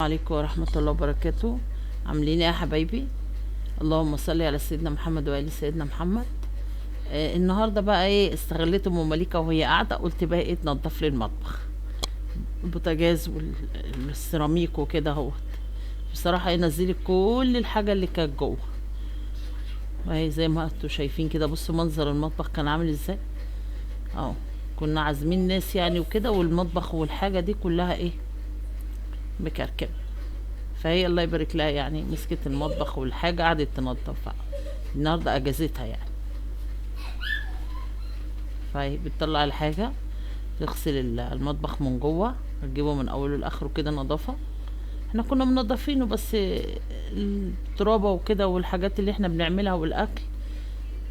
عليكم ورحمة الله وبركاته. عاملين ايه يا حبايبي؟ اللهم صل على سيدنا محمد وآل سيدنا محمد. النهارده بقى ايه، استغليت ام مليكة وهي قاعدة، قلت بقى ايه تنضف لي المطبخ، البوتاجاز والسيراميك وكده اهوت. بصراحة ايه، نزلت كل الحاجة اللي كانت جوه، وهي زي ما انتوا شايفين كده. بصوا منظر المطبخ كان عامل ازاي اهو. كنا عازمين ناس يعني وكده، والمطبخ والحاجة دي كلها ايه، مكركبة. فهي الله يبارك لها يعني، مسكت المطبخ والحاجة قعدت تنظف. النهاردة اجازتها يعني. فهي بتطلع الحاجة، تغسل المطبخ من جوه، تجيبه من اوله لاخره كده نظافة. احنا كنا منضفينه، بس الترابة وكده والحاجات اللي احنا بنعملها والاكل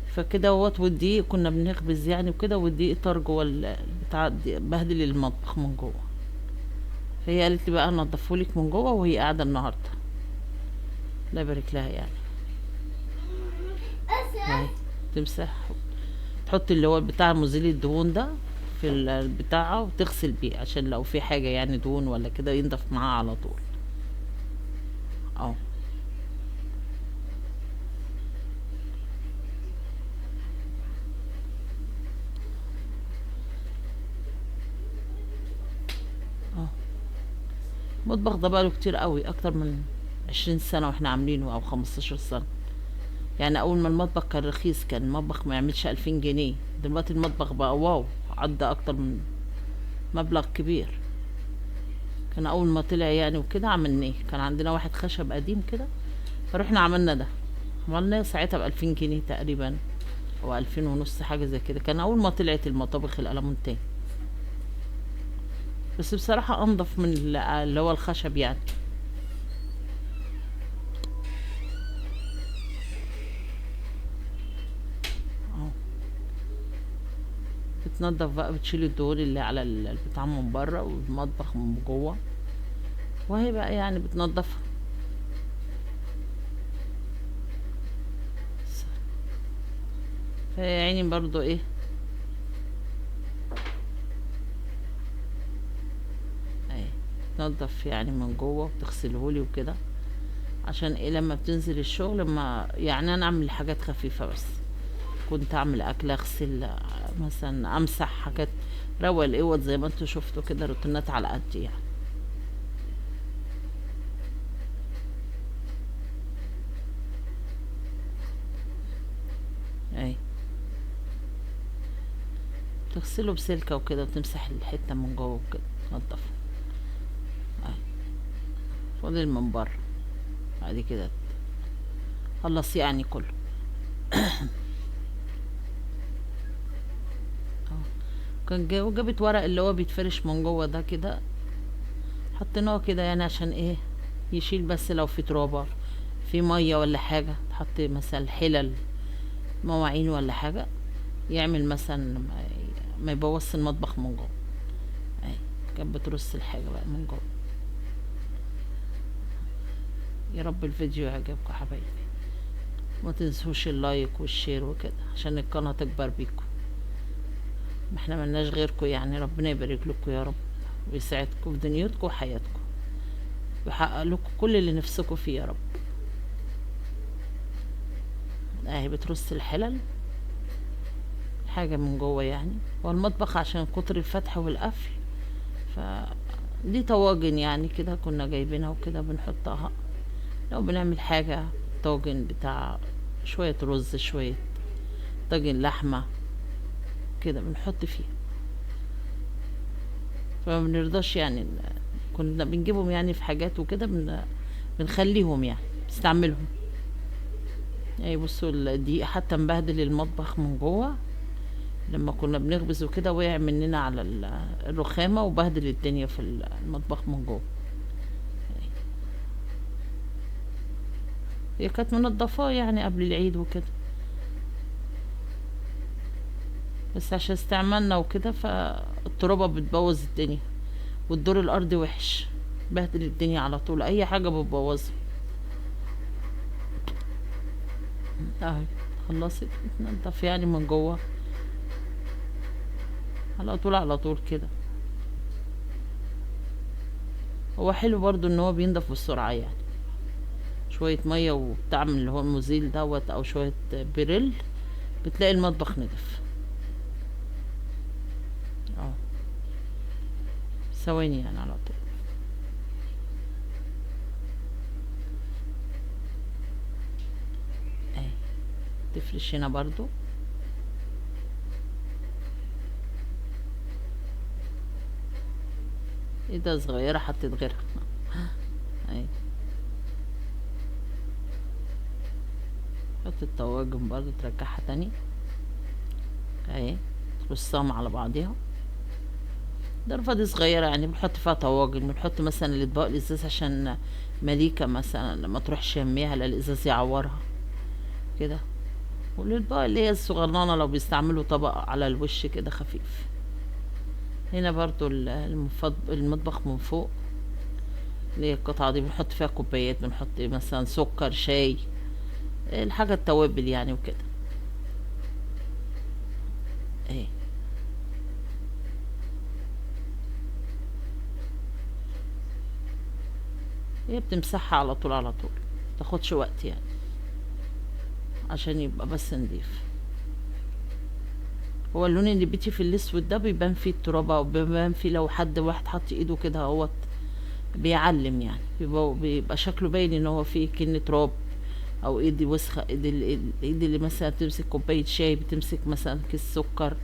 فكده وات، والدقيق كنا بنخبز يعني وكده، والدقيق طار جوه بتاع بهدل المطبخ من جوه. فهي قالت لي بقى نضفهولك من جوه، وهي قاعدة النهاردة. الله يبارك لها يعني. اهي تمسح، تحط اللي هو بتاع مزيل الدهون ده في البتاعة وتغسل بيه، عشان لو في حاجة يعني دهون ولا كده ينضف معاها على طول. اه. اه. المطبخ ده بقاله كتير قوي، اكتر من 20 سنة واحنا عاملينه، او 15 سنة. يعني اول ما المطبخ كان رخيص، كان المطبخ ما يعملش 2000 جنيه. دلوقتي المطبخ بقى واو، عدى اكتر من مبلغ كبير. كان اول ما طلع يعني وكده عملناه، كان عندنا واحد خشب قديم كده، فروحنا عملنا ده. عملناه ساعتها ب2000 جنيه تقريبا، او 2000 ونص، حاجة زي كده. كان اول ما طلعت المطابخ الالمونتين. بس بصراحة انضف من اللي هو الخشب يعني. اه. بتنضف بقى، بتشيل الدهون اللي على البتاع من بره، والمطبخ من جوه، وهي بقى يعني بتنضفها. فهي عيني برضو ايه. اهي تنضف يعني من جوه وتغسلهولي وكده، عشان ايه لما بتنزل الشغل، ما يعني انا اعمل حاجات خفيفة بس. كنت اعمل اكل، اغسل مثلا، امسح حاجات، روق الاوض زي ما انتوا شفتوا كده، روتينات على قد يعني. اهي تغسله بسلكة وكده، وتمسح الحتة من جوه وكده، تنضفه. اهي فاضل من بره، بعد كده خلص يعني كله. اه. وجابت ورق اللي هو بيتفرش من جوه ده كده، حطيناه كده يعني عشان ايه، يشيل بس لو في ترابة، في مية ولا حاجة، تحط مثلا حلل، مواعين ولا حاجة، يعمل مثلا ما يبوظش المطبخ من جوه. اهي كانت بترص الحاجة بقى من جوه. يا رب الفيديو يعجبكم حبايبي. ما تنسوش اللايك والشير وكده، عشان القناة تكبر بيكم. ما احنا ملناش غيركم يعني. ربنا يبارك لكم يا رب، ويسعدكم في دنيتكم وحياتكم، ويحقق لكم كل اللي نفسكم فيه يا رب. اهي بترص الحلل، حاجة من جوه يعني. والمطبخ عشان كتر الفتح والقفل، ف دي طواجن يعني كده، كنا جايبينها وكده بنحطها لو بنعمل حاجة. طاجن بتاع شوية رز، شوية طاجن لحمة كده بنحط فيه. فما بنرضاش يعني كنا بنجيبهم يعني في حاجات وكده، بنخليهم يعني بنستعملهم. يعني بصوا الدقيق حتى مبهدل المطبخ من جوه، لما كنا بنخبز وكده وقع مننا على الرخامة، وبهدل الدنيا في المطبخ من جوه. هي كانت منضفاه يعني قبل العيد وكده، بس عشان استعمالنا وكده، فالترابة بتبوظ الدنيا، والدور الأرضي وحش، بهدل الدنيا على طول، أي حاجة بتبوظها. اهي خلصت، بتنضف يعني من جوه على طول على طول كده. هو حلو برضو ان هو بينضف بسرعة يعني. شوية مية وبتاع من اللي هو المزيل دوت او شوية بريل، بتلاقي المطبخ نضف. اه، ثواني يعني على طول. اهي، تفرش هنا برضو. ايه ده، صغيرة حطيت غيرها. اهي، حط الطواجن برضو ترجعها تاني. اهي، ترصهم على بعضيها. الضرفة دي صغيرة يعني، بنحط فيها طواجن، بنحط مثلا الاطباق الازاز عشان مليكة مثلا لما تروح شميها لا الازاز يعورها كده. والاطباق اللي هي الصغننة لو بيستعملوا طبق على الوش كده خفيف. هنا برضو المطبخ من فوق، اللي هي القطعة دي بنحط فيها كوبايات، بنحط مثلا سكر، شاي، الحاجة التوابل يعني وكده. اهي، هي بتمسحها على طول على طول، متاخدش وقت يعني، عشان يبقى بس نضيف. هو اللون اللي بيتي في الاسود ده بيبان فيه التراب، او بيبان فيه لو حد واحد حط ايده كده اهوت بيعلم يعني، بيبقى شكله باين ان هو فيه كأن تراب، او ايدي وسخة، ايدي اللي مثلا بتمسك كوباية شاي، بتمسك مثلا كيس سكر،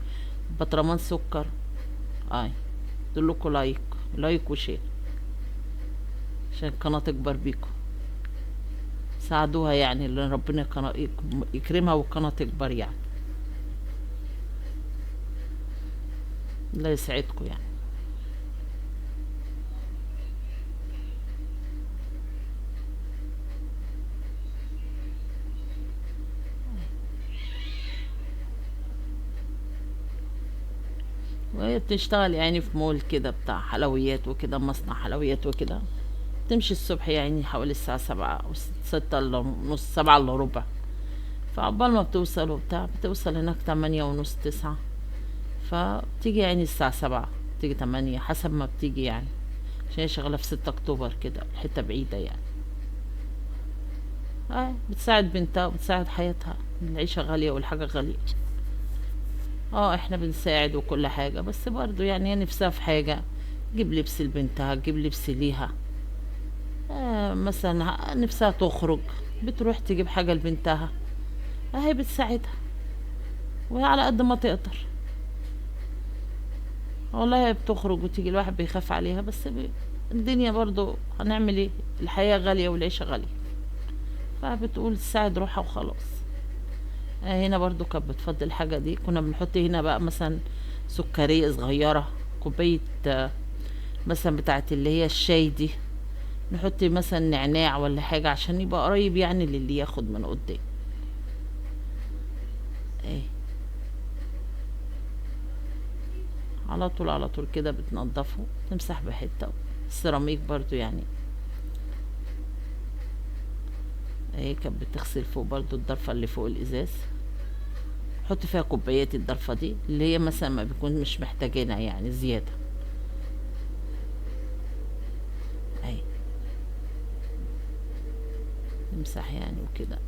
بطرمان سكر. اي، دلكوا لايك، لايك وشير عشان القناة تكبر بيكم. ساعدوها يعني، اللي ربنا يكرمها والقناة تكبر يعني. الله يسعدكم يعني. وهي بتشتغل يعني في مول كده بتاع حلويات وكده، مصنع حلويات وكده. تمشي الصبح يعني حوالي الساعة 7 أو 6 إلا نص، 7 إلا ربع. فعقبال ما بتوصل وبتاع، بتوصل هناك 8 ونص، 9. فبتيجي يعني الساعة 7، تيجي 8 حسب ما بتيجي يعني، عشان هي شغالة في 6 أكتوبر كده، حتة بعيدة يعني. بتساعد بنتها وبتساعد حياتها، العيشة غالية والحاجة غالية. احنا بنساعد وكل حاجة، بس برضو يعني هي نفسها في حاجة، تجيب لبس لبنتها، تجيب لبس ليها. مثلا نفسها تخرج، بتروح تجيب حاجة لبنتها. هي بتساعدها، وهي على قد ما تقدر. والله هي بتخرج وتيجي، الواحد بيخاف عليها، بس الدنيا برضو هنعمل ايه، الحياة غالية والعيشة غالية. فبتقول تساعد روحها وخلاص. هنا برضو كانت بتفضل الحاجة دي، كنا بنحط هنا بقى مثلا سكرية صغيرة، كوباية مثلا بتاعت اللي هي الشاي دي، نحط مثلا نعناع ولا حاجة عشان يبقى قريب يعني للي ياخد من قدام. ايه، على طول على طول كده بتنضفه، تمسح بحتة. السيراميك برضو يعني. ايه، كانت بتغسل فوق برضو الضرفة اللي فوق الازاز، حط فيها كوبايات الضرفة دي اللي هي مثلا ما بيكون مش محتاجينها يعني زيادة. اهي، تمسح يعني وكده.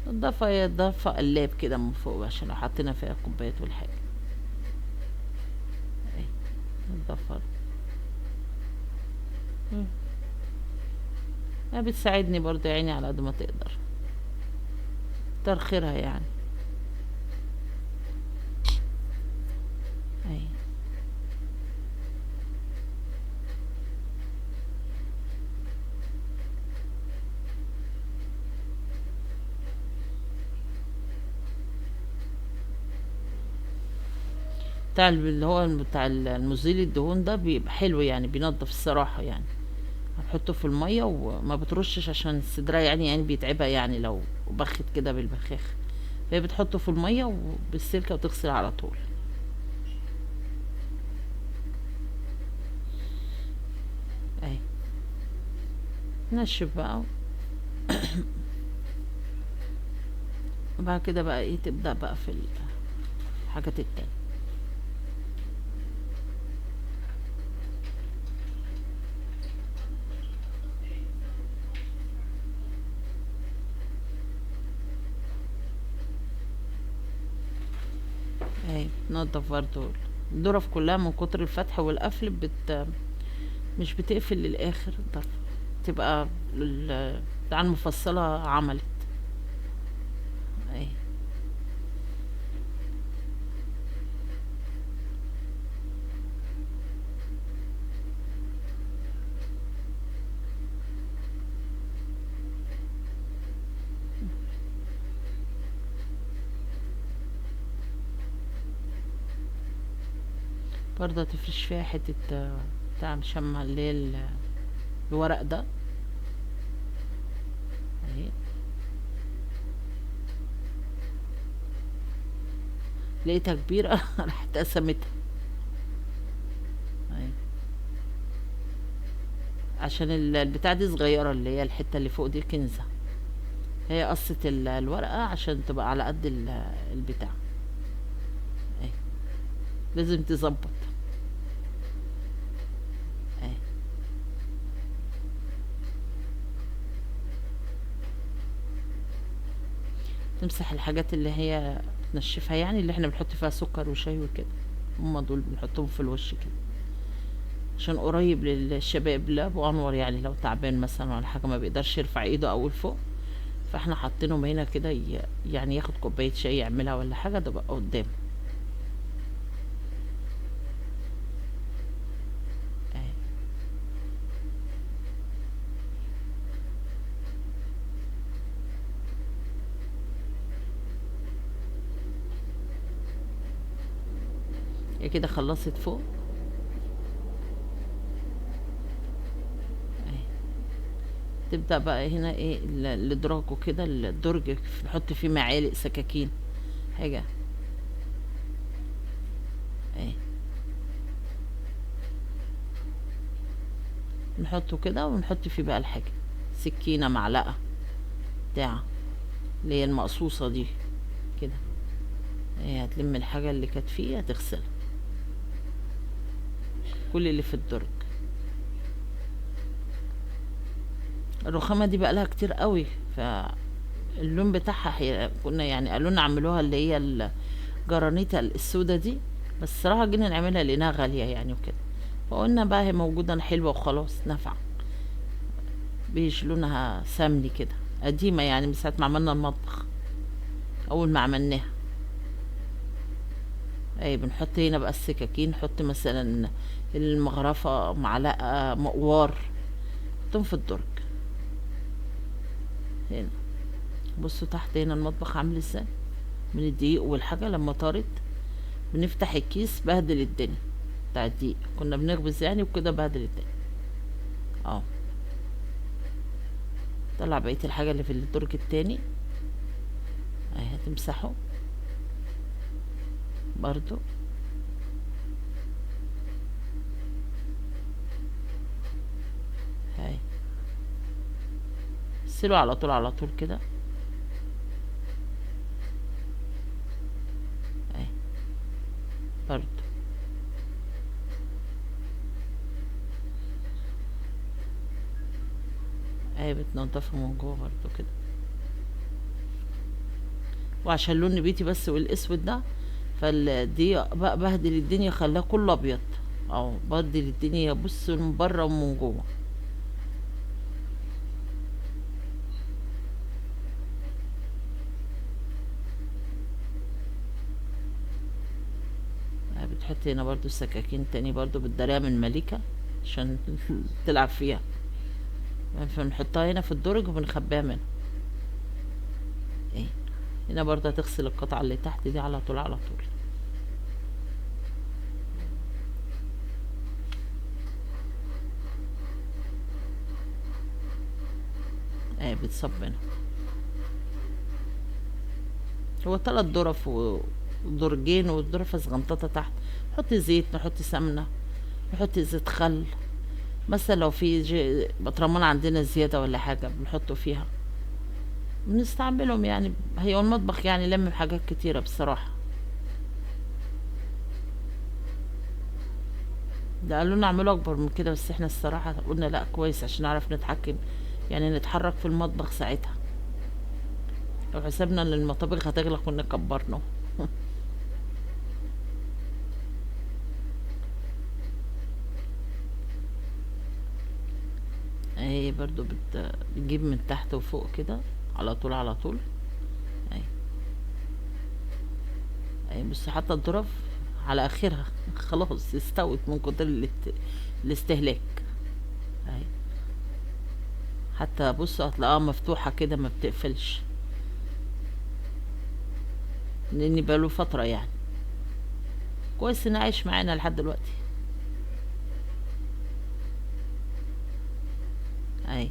الضفة هي الضفة قلاب كده من فوق، عشان لو حطينا فيها كوبايات والحاجة. اهي، الضفة. مم. بتساعدني برضه يعني على قد ما تقدر، كتر خيرها يعني. اهي، بتاع اللي هو بتاع المزيل الدهون ده بيبقى حلو يعني، بينضف الصراحة يعني. هتحطه في المية وما بترشش عشان صدرها يعني بيتعبها يعني لو بخت كده بالبخاخ. فهي بتحطه في المية وبالسلكة وتغسل على طول. اهي، نشف بقى. وبعد كده بقى ايه تبدأ بقى في الحاجات التانية. اهي تنضف برضو الظرف كلها من كتر الفتح والقفل مش بتقفل للآخر الضرفة، تبقى بتاع المفصلة عملت. اهي برضه تفرش فيها حتة بتاع الشمع اللي هي الورق ده. اهي لقيتها كبيرة راحت قسمتها. اهي عشان البتاع دي صغيرة، اللي هي الحتة اللي فوق دي كنزة، هي قصة الورقة عشان تبقى على قد البتاع. اهي لازم تظبط. اهي تمسح الحاجات اللي هي تنشفها، يعني اللي احنا بنحط فيها سكر وشاي وكده، هما دول بنحطهم في الوش كده عشان قريب للشباب. لا ابو انور يعني لو تعبان مثلا ولا حاجه ما بيقدرش يرفع ايده اول فوق، فاحنا حاطينهم هنا كده يعني ياخد كوبايه شاي يعملها ولا حاجه تبقى قدام. اهي هي كده خلصت فوق. اهي تبدأ بقى هنا ايه الادراج وكده، الدرج نحط فيه معالق سكاكين حاجة. اهي نحطه كده ونحط فيه بقى الحاجة، سكينة معلقة بتاع اللي هي المقصوصة دي كده. اهي هتلم الحاجة اللي كانت فيه هتغسلها، كل اللي في الدرج. الرخامة دي بقى لها كتير قوي، فاللون بتاعها كنا يعني قالوا لنا اعملوها اللي هي الجرانيتا السودا دي، بس الصراحة جينا نعملها لقيناها غالية يعني وكده، فقلنا بقى هي موجودة حلوة وخلاص نفع. بيج لونها سمني كده، قديمة يعني من ساعة ما عملنا المطبخ، أول ما عملناها. أي بنحط هنا بقى السكاكين، نحط مثلا المغرفة معلقة مقوار، نحطهم في الدرج هنا. بصوا تحت هنا المطبخ عامل ازاي من الدقيق والحاجة. لما طارت بنفتح الكيس بهدل الدنيا بتاع الدقيق، كنا بنخبز يعني وكده بهدل الدنيا. اه طلع بقية الحاجة اللي في الدرج التاني. اهي هتمسحه برضو. هاي سيله على طول على طول كده. اهي برضو. اهي بتنضفه من جوه برضو كده، وعشان لون نبيتي بس والاسود ده، فالدي بقى بهدل الدنيا خلاها كله ابيض، او بهدل الدنيا بص من بره ومن جوه. بتحط هنا برضو السكاكين تاني برضو بتداريها من مليكة عشان تلعب فيها، فنحطها هنا في الدرج وبنخبيها منها. ايه هنا برضو هتغسل القطعة اللي تحت دي على طول على طول. ايه بتصب هنا. هو 3 ظرف ودرجين والظرفة صغنططة تحت، نحط زيت نحط سمنة نحط زيت خل، مثلا لو في بطرمان عندنا زيادة ولا حاجة بنحطه فيها. بنستعملهم يعني. هي المطبخ يعني لم حاجات كتيرة بصراحة. ده قالوا لنا اعملوا اكبر من كده، بس احنا الصراحة قلنا لا كويس عشان نعرف نتحكم، يعني نتحرك في المطبخ ساعتها. لو حسبنا ان المطابخ هتغلى كنا كبرنا. اهي برضو بتجيب من تحت وفوق كده، على طول على طول. اهي. اهي بص، حتى الظرف على اخرها خلاص استوت من كتر الاستهلاك. اهي. حتى بص هتلاقيها مفتوحة كده ما بتقفلش، لاني بقاله فترة يعني. كويس انه عايش معانا لحد دلوقتي. اهي.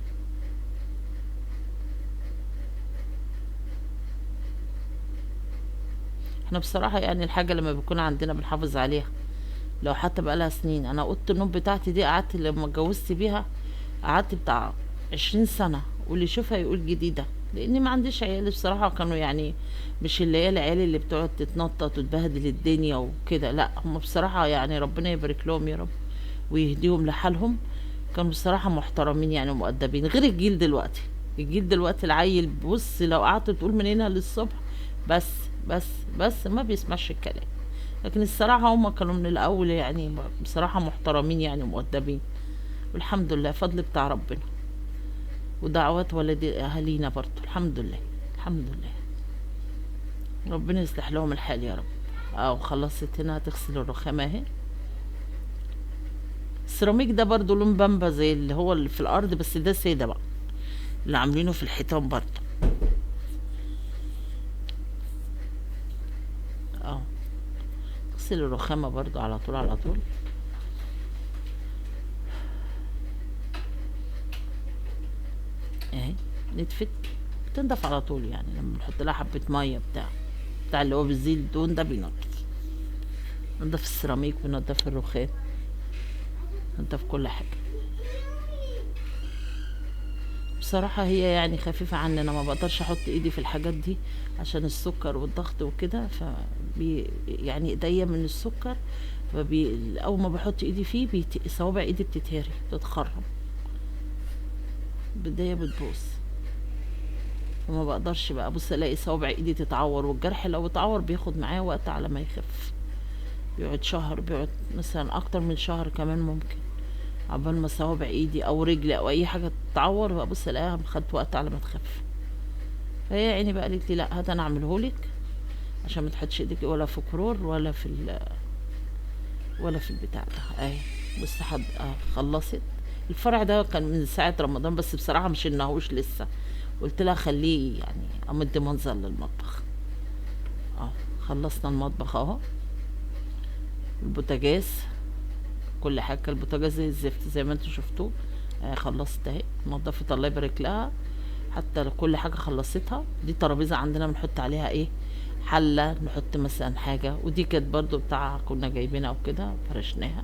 احنا بصراحة يعني الحاجة لما بيكون عندنا بنحافظ عليها، لو حتى بقالها سنين. انا اوضه النوم بتاعتي دي قعدت لما اتجوزت بيها، قعدت بتاع 20 سنة، واللي يشوفها يقول جديدة. لاني ما عنديش عيال بصراحة، كانوا يعني مش اللي هي العيال اللي بتقعد تتنطط وتبهدل الدنيا وكده، لا هم بصراحة يعني ربنا يبارك لهم يا رب ويهديهم لحالهم. كانوا بصراحة محترمين يعني ومؤدبين، غير الجيل دلوقتي. الجيل دلوقتي العيل بص لو قعدت تقول من هنا للصبح، بس بس بس ما بيسمعش الكلام. لكن الصراحة هم كانوا من الأول يعني بصراحة محترمين يعني ومؤدبين، والحمد لله فضل بتاع ربنا ودعوات والدي أهالينا برضو، الحمد لله. الحمد لله. ربنا يصلح لهم الحال يا رب. اه خلصت هنا هتغسل الرخامة اهي. السيراميك ده برضو لون بامبا زي اللي هو اللي في الأرض، بس ده سادة بقى، اللي عاملينه في الحيطان برضو. اه. تغسل الرخامة برضو على طول على طول. اهي. نتفت، بتنضف على طول يعني، لما نحط لها حبة مية بتاع اللي هو بيزيل الدهون ده بينضف. نضف السيراميك ونضف الرخام، نضف كل حاجة. بصراحة هي يعني خفيفة عني، انا ما بقدرش احط ايدي في الحاجات دي عشان السكر والضغط وكده، يعني ايديا من السكر. اول ما بحط ايدي فيه صوابع ايدي بتتهري بتتخرم، بداية بتبوظ. فما بقدرش بقى ابص الاقي صوابع ايدي تتعور، والجرح لو اتعور بياخد معاه وقت على ما يخف. بيقعد شهر، بيقعد مثلا اكتر من شهر كمان ممكن، عقبال ما صوابع ايدي او رجلي او اي حاجه تتعور، وابص الاقيها خدت وقت على ما تخف. فهي عيني بقى قالت لي لا هذا انا اعملهولك، عشان ما تحطش ايدك ولا في كرور ولا في البتاع ده. اهي. بص خلصت. الفرع ده كان من ساعه رمضان، بس بصراحه مش انهوش لسه. قلت لها خليه يعني امد منظر للمطبخ. اه. خلصنا المطبخ اهو. البوتاجاز، كل حاجه. البوتاجاز زي الزفت زي ما انتوا شفتوه. خلصت اهي، نضفت الله يبارك لها. حتى كل حاجه خلصتها. دي ترابيزه عندنا بنحط عليها ايه، حله، نحط مثلا حاجه. ودي كانت برضو بتاع كنا جايبينها وكده فرشناها.